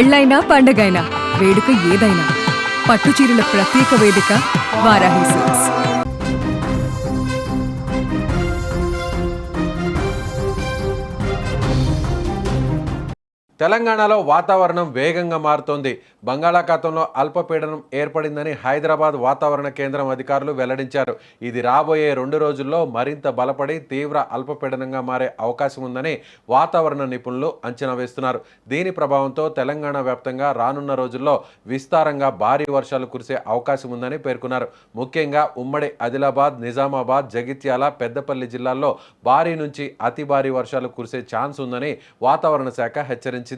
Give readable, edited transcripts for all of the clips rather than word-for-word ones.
పెళ్ళైనా పండగైనా వేడుక ఏదైనా పట్టుచీరల ప్రత్యేక వేదిక వారాహి సిల్క్స్. తెలంగాణలో వాతావరణం వేగంగా మారుతోంది. బంగాళాఖాతంలో అల్పపీడనం ఏర్పడిందని హైదరాబాద్ వాతావరణ కేంద్రం అధికారులు వెల్లడించారు. ఇది రాబోయే 2 రోజుల్లో మరింత బలపడి తీవ్ర అల్పపీడనంగా మారే అవకాశం ఉందని వాతావరణ నిపుణులు అంచనా వేస్తున్నారు. దీని ప్రభావంతో తెలంగాణ వ్యాప్తంగా రానున్న రోజుల్లో విస్తారంగా భారీ వర్షాలు కురిసే అవకాశం ఉందని పేర్కొన్నారు. ముఖ్యంగా ఉమ్మడి ఆదిలాబాద్, నిజామాబాద్, జగిత్యాల, పెద్దపల్లి జిల్లాల్లో భారీ నుంచి అతి భారీ వర్షాలు కురిసే ఛాన్స్ ఉందని వాతావరణ శాఖ హెచ్చరించింది.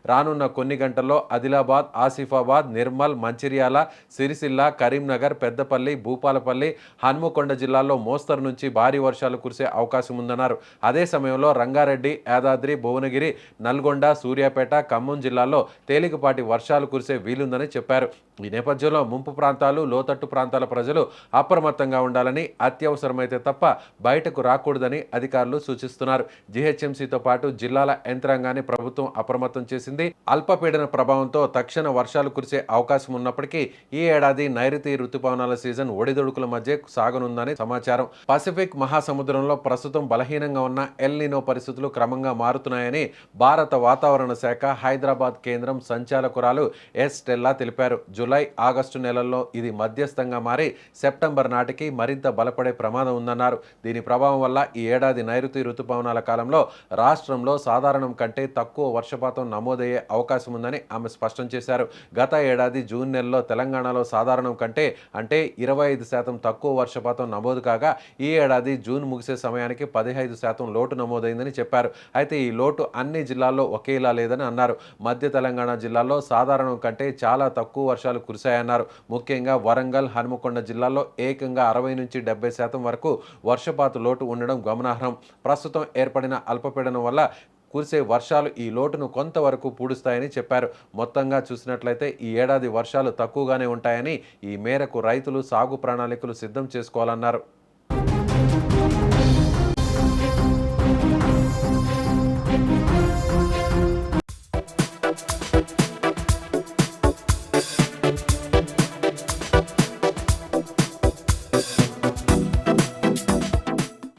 రానున్న కొన్ని గంటల్లో ఆదిలాబాద్, ఆసిఫాబాద్, నిర్మల్, మంచిర్యాల, సిరిసిల్ల, కరీంనగర్, పెద్దపల్లి, భూపాలపల్లి, హన్మకొండ జిల్లాల్లో మోస్తరు నుంచి భారీ వర్షాలు కురిసే అవకాశం ఉందన్నారు. అదే సమయంలో రంగారెడ్డి, యాదాద్రి, భువనగిరి, నల్గొండ, సూర్యాపేట, ఖమ్మం జిల్లాల్లో తేలికపాటి వర్షాలు కురిసే వీలుందని చెప్పారు. ఈ నేపథ్యంలో ముంపు ప్రాంతాలు, లోతట్టు ప్రాంతాల ప్రజలు అప్రమత్తంగా ఉండాలని, అత్యవసరమైతే తప్ప బయటకు రాకూడదని అధికారులు సూచిస్తున్నారు. జీహెచ్ఎంసీతో పాటు జిల్లాల యంత్రాంగాన్ని ప్రభుత్వం అప్రమత్తం చేసింది. అల్పపీడన ప్రభావంతో తక్షణ వర్షాలు కురిసే అవకాశం ఉన్నప్పటికీ ఈ ఏడాది నైరుతి రుతుపవనాల సీజన్ ఒడిదుడుకుల మధ్య సాగనుందని సమాచారం. పసిఫిక్ మహాసముద్రంలో ప్రస్తుతం బలహీనంగా ఉన్న ఎల్ నినో పరిస్థితులు క్రమంగా మారుతున్నాయని భారత వాతావరణ శాఖ హైదరాబాద్ కేంద్రం సంచాలకురాలు ఎస్ స్టెల్లా తెలిపారు. జూలై, ఆగస్టు నెలల్లో ఇది మధ్యస్థంగా మారి సెప్టెంబర్ నాటికి మరింత బలపడే ప్రమాదం ఉందన్నారు. దీని ప్రభావం వల్ల ఈ ఏడాది నైరుతి రుతుపవనాల కాలంలో రాష్ట్రంలో సాధారణం కంటే తక్కువ వర్షపాతం నమోదయ్యే అవకాశం ఉందని ఆమె స్పష్టం చేశారు. గత ఏడాది జూన్ నెలలో తెలంగాణలో సాధారణం కంటే అంటే 25% తక్కువ వర్షపాతం నమోదు కాగా ఈ ఏడాది జూన్ ముగిసే సమయానికి 15% లోటు నమోదైందని చెప్పారు. అయితే ఈ లోటు అన్ని జిల్లాల్లో ఒకేలా లేదని అన్నారు. మధ్య తెలంగాణ జిల్లాల్లో సాధారణం కంటే చాలా తక్కువ వర్షాలు కురిశాయన్నారు. ముఖ్యంగా వరంగల్, హన్మకొండ జిల్లాల్లో ఏకంగా 60 నుంచి 70% వరకు వర్షపాత లోటు ఉండడం గమనార్హం. ప్రస్తుతం ఏర్పడిన అల్పపీడనం వల్ల కురిసే వర్షాలు ఈ లోటును కొంతవరకు పూడుస్తాయని చెప్పారు. మొత్తంగా చూసినట్లయితే ఈ ఏడాది వర్షాలు తక్కువగానే ఉంటాయని, ఈ మేరకు రైతులు సాగు ప్రణాళికలు సిద్ధం చేసుకోవాలన్నారు.